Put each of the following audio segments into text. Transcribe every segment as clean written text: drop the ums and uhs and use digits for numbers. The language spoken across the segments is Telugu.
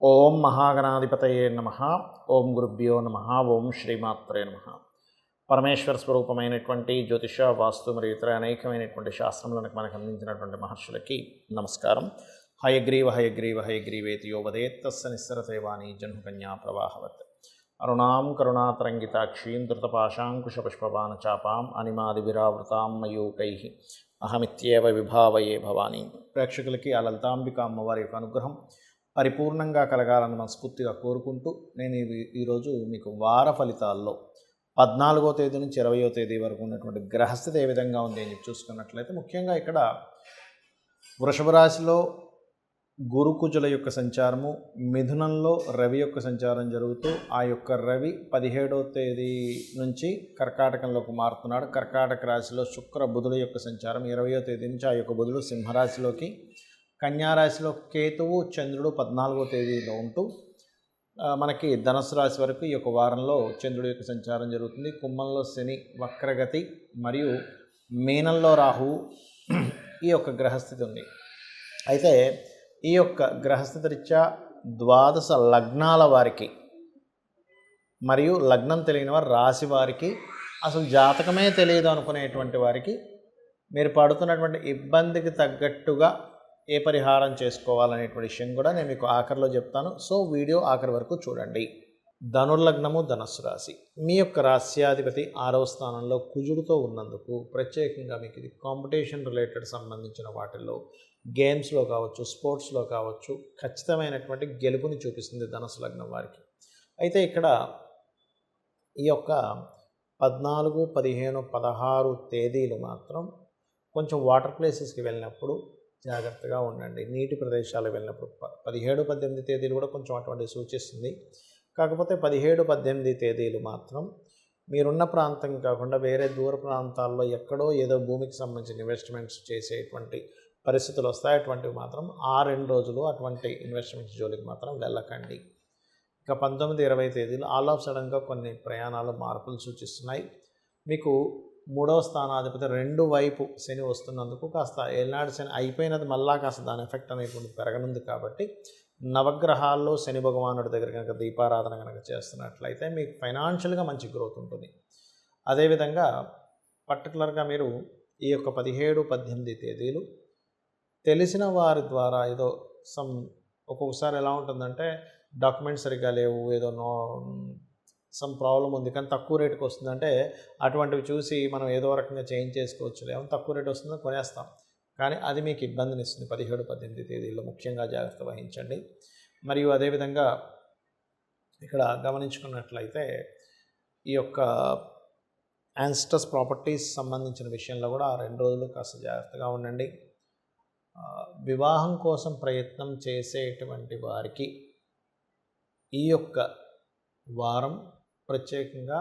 ఓం మహాగణాధిపతయే నమః. ఓం గురుభ్యో నమః. ఓం శ్రీమాత్రే నమః. పరమేశ్వర స్వరూపమైనటువంటి జ్యోతిష, వాస్తు మరియు ఇతర అనేకమైనటువంటి శాస్త్రములను మనకు అందించినటువంటి మహర్షులకి నమస్కారం. హయగ్రీవ హయగ్రీవ హయగ్రీవేతి యో వదేత్తస్స నిస్సరతేవాణి జన్మకన్యా ప్రవాహవత్. అరుణాం కరుణాతరంగితాక్షీం ధృతపాశాంకుశపుష్పబాణచాపాం అనిమాదివిరావృతాం మయూకై అహమిత్యేవ విభావయే భవానీ. ప్రేక్షకులకి ఆ లలితాంబిక అమ్మవారి యొక్క అనుగ్రహం పరిపూర్ణంగా కలగాలని మనస్ఫూర్తిగా కోరుకుంటూ నేను ఈరోజు మీకు వార ఫలితాల్లో 14వ తేదీ నుంచి 20వ తేదీ వరకు ఉన్నటువంటి గ్రహస్థితి ఏ విధంగా ఉంది అని చూసుకున్నట్లయితే, ముఖ్యంగా ఇక్కడ వృషభ రాశిలో గురుకుజుల యొక్క సంచారము, మిథునంలో రవి యొక్క సంచారం జరుగుతూ ఆ యొక్క రవి 17వ తేదీ నుంచి కర్కాటకంలోకి మారుతున్నాడు. కర్కాటక రాశిలో శుక్ర బుధుల యొక్క సంచారం 20వ తేదీ నుంచి ఆ యొక్క బుధుడు సింహరాశిలోకి, కన్యారాశిలో కేతువు చంద్రుడు 14వ తేదీలో ఉంటూ మనకి ధనుసు రాశి వరకు ఈ యొక్క వారంలో చంద్రుడి యొక్క సంచారం జరుగుతుంది. కుంభంలో శని వక్రగతి మరియు మీనంలో రాహువు ఈ యొక్క గ్రహస్థితి ఉంది. అయితే ఈ యొక్క గ్రహస్థితి రీత్యా ద్వాదశ లగ్నాల వారికి మరియు లగ్నం తెలియని వారు, రాశి వారికి, అసలు జాతకమే తెలియదు అనుకునేటువంటి వారికి మీరు పడుతున్నటువంటి ఇబ్బందికి తగ్గట్టుగా ఏ పరిహారం చేసుకోవాలనేటువంటి విషయం కూడా నేను మీకు ఆఖరిలో చెప్తాను. సో వీడియో ఆఖరి వరకు చూడండి. ధనుర్లగ్నము, ధనస్సు రాశి. మీ యొక్క రాశ్యాధిపతి 6వ స్థానంలో కుజుడితో ఉన్నందుకు ప్రత్యేకంగా మీకు ఇది కాంపిటీషన్ రిలేటెడ్ సంబంధించిన వాటిల్లో, గేమ్స్లో కావచ్చు, స్పోర్ట్స్లో కావచ్చు, ఖచ్చితమైనటువంటి గెలుపుని చూపిస్తుంది ధనుసు లగ్నం వారికి. అయితే ఇక్కడ ఈ యొక్క 14, 15, 16 తేదీలు మాత్రం కొంచెం వాటర్ ప్లేసెస్కి వెళ్ళినప్పుడు జాగ్రత్తగా ఉండండి. నీటి ప్రదేశాలకు వెళ్ళినప్పుడు 17, 18 తేదీలు కూడా కొంచెం అటువంటి సూచిస్తుంది. కాకపోతే 17, 18 తేదీలు మాత్రం మీరున్న ప్రాంతం కాకుండా వేరే దూర ప్రాంతాల్లో ఎక్కడో ఏదో భూమికి సంబంధించిన ఇన్వెస్ట్మెంట్స్ చేసేటువంటి పరిస్థితులు వస్తాయి. అటువంటివి మాత్రం ఆ 2 రోజులు అటువంటి ఇన్వెస్ట్మెంట్స్ జోలికి మాత్రం వెళ్ళకండి. ఇక 19, 20 తేదీలు ఆల్ ఆఫ్ సడన్గా కొన్ని ప్రయాణాలు, మార్పులు సూచిస్తున్నాయి. మీకు 3వ స్థానాధిపతి 2 వైపు శని వస్తున్నందుకు కాస్త ఏనాడు శని అయిపోయినది మళ్ళా కాస్త దాని ఎఫెక్ట్ అనేటువంటి పెరగనుంది. కాబట్టి నవగ్రహాల్లో శని భగవానుడి దగ్గర కనుక దీపారాధన కనుక చేస్తున్నట్లయితే మీకు ఫైనాన్షియల్గా మంచి గ్రోత్ ఉంటుంది. అదేవిధంగా పర్టికులర్గా మీరు ఈ యొక్క 17, 18 తేదీలు తెలిసిన వారి ద్వారా ఏదో ఒక్కొక్కసారి ఎలా ఉంటుందంటే డాక్యుమెంట్స్ సరిగ్గా లేవు, ఏదో సమ్ ప్రాబ్లం ఉంది కానీ తక్కువ రేటుకి వస్తుందంటే అటువంటివి చూసి మనం ఏదో రకంగా చేంజ్ చేసుకోవచ్చు, లేకపోతే తక్కువ రేటు వస్తుందో కొనేస్తాం. కానీ అది మీకు ఇబ్బందిని ఇస్తుంది. 17, 18 తేదీల్లో ముఖ్యంగా జాగ్రత్త వహించండి. మరియు అదేవిధంగా ఇక్కడ గమనించుకున్నట్లయితే ఈ యొక్క యాన్స్టస్ ప్రాపర్టీస్ సంబంధించిన విషయంలో కూడా ఆ 2 రోజులు కాస్త జాగ్రత్తగా ఉండండి. వివాహం కోసం ప్రయత్నం చేసేటువంటి వారికి ఈ యొక్క వారం ప్రత్యేకంగా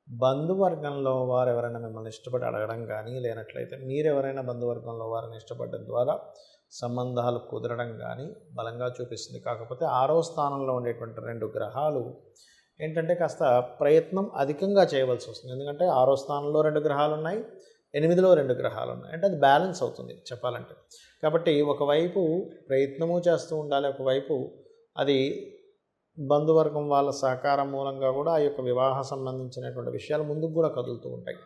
బంధువర్గంలో వారు ఎవరైనా మిమ్మల్ని ఇష్టపడి అడగడం కానీ, లేనట్లయితే మీరెవరైనా బంధువర్గంలో వారిని ఇష్టపడడం ద్వారా సంబంధాలు కుదరడం కానీ బలంగా చూపిస్తుంది. కాకపోతే 6వ స్థానంలో ఉండేటువంటి 2 గ్రహాలు ఏంటంటే కాస్త ప్రయత్నం అధికంగా చేయవలసి వస్తుంది. ఎందుకంటే 6వ స్థానంలో 2 గ్రహాలు ఉన్నాయి, 8లో 2 గ్రహాలు ఉన్నాయి. అంటే అది బ్యాలెన్స్ అవుతుంది చెప్పాలంటే. కాబట్టి ఒకవైపు ప్రయత్నము చేస్తూ ఉండాలి, ఒకవైపు అది బంధువర్గం వాళ్ళ సహకారం మూలంగా కూడా ఆ యొక్క వివాహ సంబంధించినటువంటి విషయాలు ముందుకు కూడా కదులుతూ ఉంటాయి.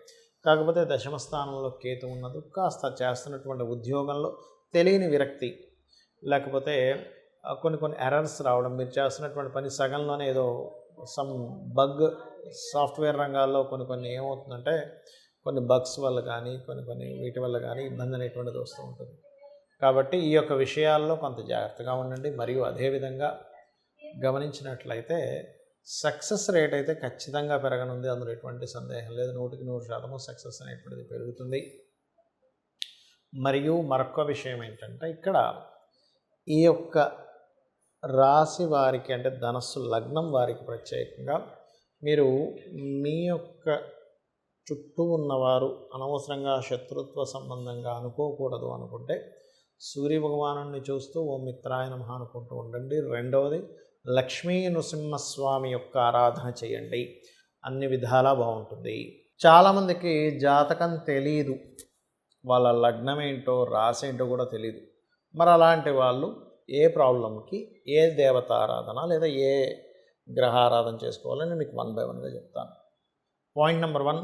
కాకపోతే 10వ స్థానంలో కేతు ఉన్నది కాస్త చేస్తున్నటువంటి ఉద్యోగంలో తెలియని విరక్తి, లేకపోతే కొన్ని ఎర్రర్స్ రావడం, మీరు చేస్తున్నటువంటి పని సగంలోనే ఏదో సమ్ బగ్, సాఫ్ట్వేర్ రంగాల్లో కొన్ని ఏమవుతుందంటే కొన్ని బగ్స్ వల్ల కానీ కొన్ని వీటి వల్ల కానీ ఇబ్బంది అనేటువంటిది వస్తూ ఉంటుంది. కాబట్టి ఈ యొక్క విషయాల్లో కొంత జాగ్రత్తగా ఉండండి. మరియు అదేవిధంగా గమనించినట్లయితే సక్సెస్ రేట్ అయితే ఖచ్చితంగా పెరగనుంది, అందులో ఎటువంటి సందేహం లేదు. 100% సక్సెస్ అనేటువంటిది పెరుగుతుంది. మరియు మరొక విషయం ఏంటంటే ఇక్కడ ఈ యొక్క రాశి వారికి అంటే ధనస్సు లగ్నం వారికి ప్రత్యేకంగా మీరు మీ యొక్క చుట్టూ ఉన్నవారు అనవసరంగా శత్రుత్వ సంబంధంగా అనుకోకూడదు అనుకుంటే సూర్య భగవాను చూస్తూ ఓం మిత్రాయ నమః అనుకుంటూ ఉండండి. 2వది లక్ష్మీ నృసింహస్వామి యొక్క ఆరాధన చేయండి, అన్ని విధాలా బాగుంటుంది. చాలామందికి జాతకం తెలియదు, వాళ్ళ లగ్నం ఏంటో రాసి ఏంటో కూడా తెలియదు. మరి అలాంటి వాళ్ళు ఏ ప్రాబ్లంకి ఏ దేవతారాధన లేదా ఏ గ్రహారాధన చేసుకోవాలని మీకు 1 by 1గా చెప్తాను. పాయింట్ నెంబర్ 1,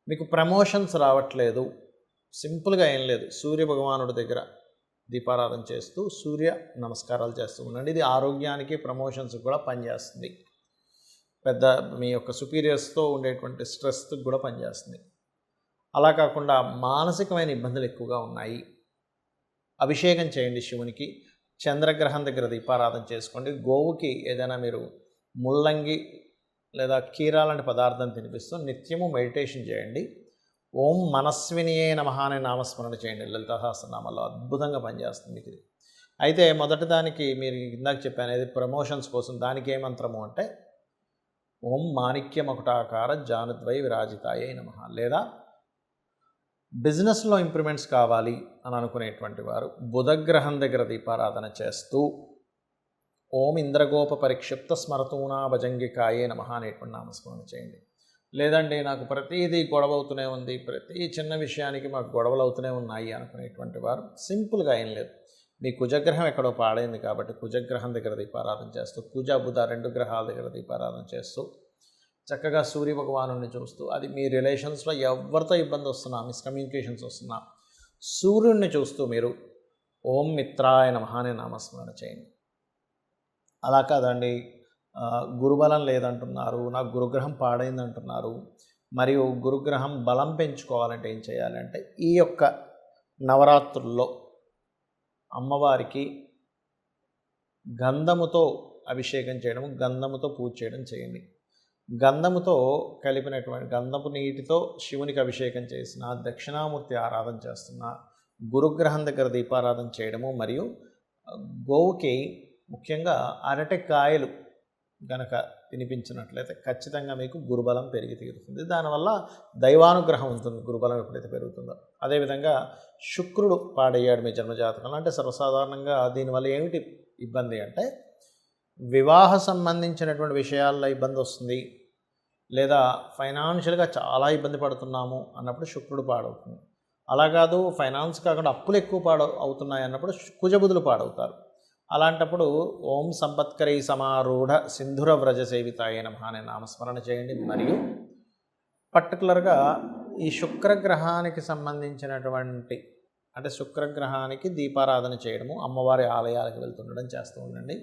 మీకు ప్రమోషన్స్ రావట్లేదు. సింపుల్గా ఏం లేదు, సూర్య భగవానుడి దగ్గర దీపారాధన చేస్తూ సూర్య నమస్కారాలు చేస్తూ ఉండండి. ఇది ఆరోగ్యానికి ప్రమోషన్స్ కూడా పనిచేస్తుంది. పెద్ద మీ యొక్క సుపీరియర్స్తో ఉండేటువంటి స్ట్రెస్కి కూడా పనిచేస్తుంది. అలా కాకుండా మానసికమైన ఇబ్బందులు ఎక్కువగా ఉన్నాయి, అభిషేకం చేయండి శివునికి. చంద్రగ్రహం దగ్గర దీపారాధన చేసుకోండి. గోవుకి ఏదైనా మీరు ముల్లంగి లేదా కీరా లాంటి పదార్థం తినిపిస్తూ నిత్యము మెడిటేషన్ చేయండి. ఓం మనస్వినియే నమః అనే నామస్మరణ చేయండి. లలితా సహస్రనామాల్లో అద్భుతంగా పనిచేస్తుంది మీకు ఇది. అయితే మొదటి దానికి మీరు ఇందాక చెప్పాను, ఏది ప్రమోషన్స్ కోసం, దానికి ఏ మంత్రము అంటే ఓం మాణిక్యమకుటాకార జానుద్వై విరాజితాయే నమః. లేదా బిజినెస్లో ఇంప్రూవ్మెంట్స్ కావాలి అని అనుకునేటువంటి వారు బుధగ్రహం దగ్గర దీపారాధన చేస్తూ ఓం ఇంద్రగోప పరిక్షిప్త స్మరతూనా భజంగికాయే నమః అనేటువంటి నామస్మరణ చేయండి. లేదండి నాకు ప్రతిదీ గొడవ అవుతూనే ఉంది, ప్రతి చిన్న విషయానికి మాకు గొడవలు అవుతూనే ఉన్నాయి అనుకునేటువంటి వారు సింపుల్గా ఏం లేదు, మీ కుజగ్రహం ఎక్కడో పాడైంది కాబట్టి కుజగ్రహం దగ్గర దీపారాధన చేస్తూ, కుజ బుధ 2 గ్రహాల దగ్గర దీపారాధన చేస్తూ చక్కగా సూర్య భగవాను చూస్తూ, అది మీ రిలేషన్స్లో ఎవరితో ఇబ్బంది వస్తున్నా, మిస్కమ్యూనికేషన్స్ వస్తున్నా, సూర్యుడిని చూస్తూ మీరు ఓం మిత్రాయ నమః అనే నామస్మరణ చేయండి. అలా కాదండి, గురుబలం లేదంటున్నారు, నాకు గురుగ్రహం పాడైందంటున్నారు, మరియు గురుగ్రహం బలం పెంచుకోవాలంటే ఏం చేయాలంటే ఈ యొక్క నవరాత్రుల్లో అమ్మవారికి గంధముతో అభిషేకం చేయడం, గంధముతో పూజ చేయడం చేయండి. గంధముతో కలిపినటువంటి గంధపు నీటితో శివునికి అభిషేకం చేసిన, దక్షిణామూర్తి ఆరాధన చేస్తున్న, గురుగ్రహం దగ్గర దీపారాధన చేయడము, మరియు గోవుకి ముఖ్యంగా అరటికాయలు గనక తినిపించినట్లయితే ఖచ్చితంగా మీకు గురుబలం పెరిగి తీరుతుంది. దానివల్ల దైవానుగ్రహం ఉంటుంది గురుబలం ఎప్పుడైతే పెరుగుతుందో. అదేవిధంగా శుక్రుడు పాడయ్యాడు మీ జన్మజాతకంలో అంటే సర్వసాధారణంగా దీనివల్ల ఏమిటి ఇబ్బంది అంటే వివాహ సంబంధించినటువంటి విషయాల్లో ఇబ్బంది వస్తుంది, లేదా ఫైనాన్షియల్గా చాలా ఇబ్బంది పడుతున్నాము అన్నప్పుడు శుక్రుడు పాడవుతుంది. అలా కాదు ఫైనాన్స్ కాకుండా అప్పులు ఎక్కువ అవుతున్నాయి అన్నప్పుడు కుజబుధులు పాడవుతారు. అలాంటప్పుడు ఓం సంపత్కరీ సమారూఢ సింధుర వ్రజ సేవితాయ నమః అనే నామస్మరణ చేయండి. మరియు పర్టికులర్గా ఈ శుక్రగ్రహానికి సంబంధించినటువంటి అంటే శుక్రగ్రహానికి దీపారాధన చేయడము, అమ్మవారి ఆలయాలకు వెళ్తుండడం చేస్తూ ఉండండి.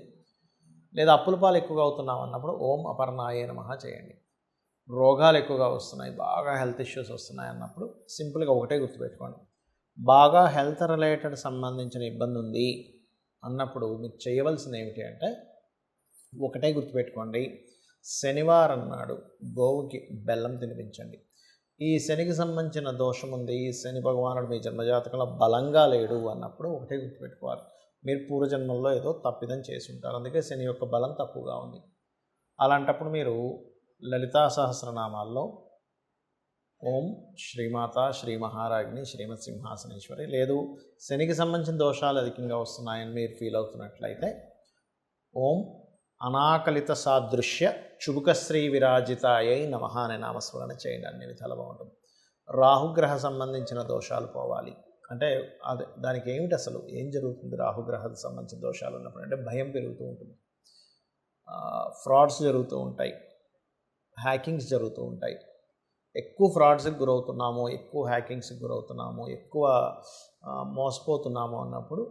లేదా అప్పుల పాలు ఎక్కువగా అవుతున్నాం అన్నప్పుడు ఓం అపర్ణాయే నమః చేయండి. రోగాలు ఎక్కువగా వస్తున్నాయి, బాగా హెల్త్ ఇష్యూస్ వస్తున్నాయి అన్నప్పుడు సింపుల్గా ఒకటే గుర్తుపెట్టుకోండి, బాగా హెల్త్ రిలేటెడ్ సంబంధించిన ఇబ్బంది ఉంది అన్నప్పుడు మీరు చేయవలసింది ఏమిటి అంటే ఒకటే గుర్తుపెట్టుకోండి, శనివారం నాడు గోవుకి బెల్లం తినిపించండి. ఈ శనికి సంబంధించిన దోషం ఉంది, ఈ శని భగవానుడు మీ జన్మజాతకంలో బలంగా లేడు అన్నప్పుడు ఒకటే గుర్తుపెట్టుకోవాలి, మీరు పూర్వజన్మల్లో ఏదో తప్పిదం చేసి ఉంటారు, అందుకే శని యొక్క బలం తక్కువగా ఉంది. అలాంటప్పుడు మీరు లలితా సహస్రనామాల్లో ఓం శ్రీమాత శ్రీ మహారాజ్ని శ్రీమత్ సింహాసనేశ్వరి, లేదు శనికి సంబంధించిన దోషాలు అధికంగా వస్తున్నాయని మీరు ఫీల్ అవుతున్నట్లయితే ఓం అనాకలిత సాదృశ్య చుబుకశ్రీ విరాజితాయై నమః అనే నామస్మరణ చేయండి. అన్ని విధాలు బాగుంటుంది. రాహుగ్రహ సంబంధించిన దోషాలు పోవాలి అంటే అది దానికి ఏమిటి, అసలు ఏం జరుగుతుంది రాహుగ్రహానికి సంబంధించిన దోషాలు ఉన్నప్పుడు అంటే భయం పెరుగుతూ ఉంటుంది, ఫ్రాడ్స్ జరుగుతూ ఉంటాయి, హ్యాకింగ్స్ జరుగుతూ ఉంటాయి. ఎక్కువ ఫ్రాడ్స్కి గురవుతున్నాము, ఎక్కువ హ్యాకింగ్స్కి గురవుతున్నాము, ఎక్కువ మోసపోతున్నాము అన్నప్పుడు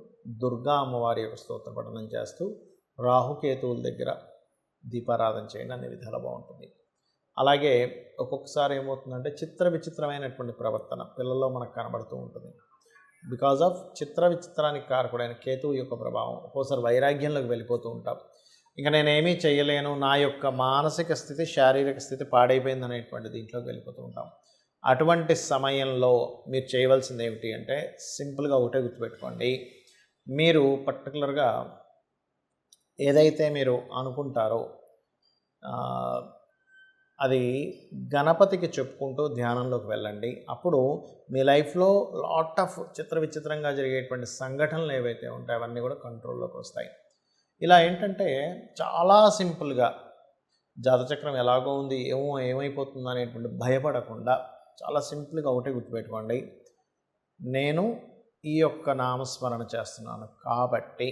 దుర్గా అమ్మవారి యొక్క స్తోత్ర పఠనం చేస్తూ రాహుకేతువుల దగ్గర దీపారాధన చేయండి. అన్ని విధాలు బాగుంటుంది. అలాగే ఒక్కొక్కసారి ఏమవుతుందంటే చిత్ర విచిత్రమైనటువంటి ప్రవర్తన పిల్లల్లో మనకు కనబడుతూ ఉంటుంది. బికాజ్ ఆఫ్ చిత్ర విచిత్రానికి కారకుడైన కేతువు యొక్క ప్రభావం ఒక్కోసారి వైరాగ్యంలోకి వెళ్ళిపోతూ ఉంటాం. ఇంకా నేనేమీ చేయలేను, నా యొక్క మానసిక స్థితి శారీరక స్థితి పాడైపోయింది అనేటువంటి దీంట్లోకి వెళ్ళిపోతూ ఉంటాం. అటువంటి సమయంలో మీరు చేయవలసింది ఏమిటి అంటే సింపుల్గా ఒకటే గుర్తుపెట్టుకోండి, మీరు పర్టికులర్గా ఏదైతే మీరు అనుకుంటారో అది గణపతికి చెప్పుకుంటూ ధ్యానంలోకి వెళ్ళండి. అప్పుడు మీ లైఫ్లో లాట్ ఆఫ్ చిత్ర విచిత్రంగా జరిగేటువంటి సంఘటనలు ఏవైతే ఉంటాయో అవన్నీ కూడా కంట్రోల్లోకి వస్తాయి. ఇలా ఏంటంటే చాలా సింపుల్గా జాతచక్రం ఎలాగో ఉంది ఏమైపోతుంది అనేటువంటి భయపడకుండా చాలా సింపుల్గా ఒకటే గుర్తుపెట్టుకోండి, నేను ఈ యొక్క నామస్మరణ చేస్తున్నాను కాబట్టి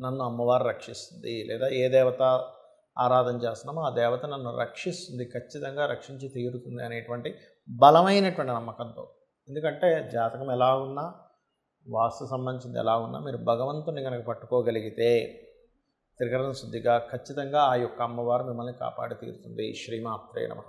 నన్ను అమ్మవారు రక్షిస్తుంది, లేదా ఏ దేవత ఆరాధన చేస్తున్నామో ఆ దేవత నన్ను రక్షిస్తుంది, ఖచ్చితంగా రక్షించి తీరుతుంది అనేటువంటి బలమైనటువంటి నమ్మకంతో. ఎందుకంటే జాతకం ఎలా ఉన్నా, వాస్తు సంబంధించింది ఎలా ఉన్నా, మీరు భగవంతుని కనుక పట్టుకోగలిగితే త్రికరణ శుద్ధిగా ఖచ్చితంగా ఆ యొక్క అమ్మవారు మిమ్మల్ని కాపాడి తీరుతుంది. శ్రీమాత్రే నమః.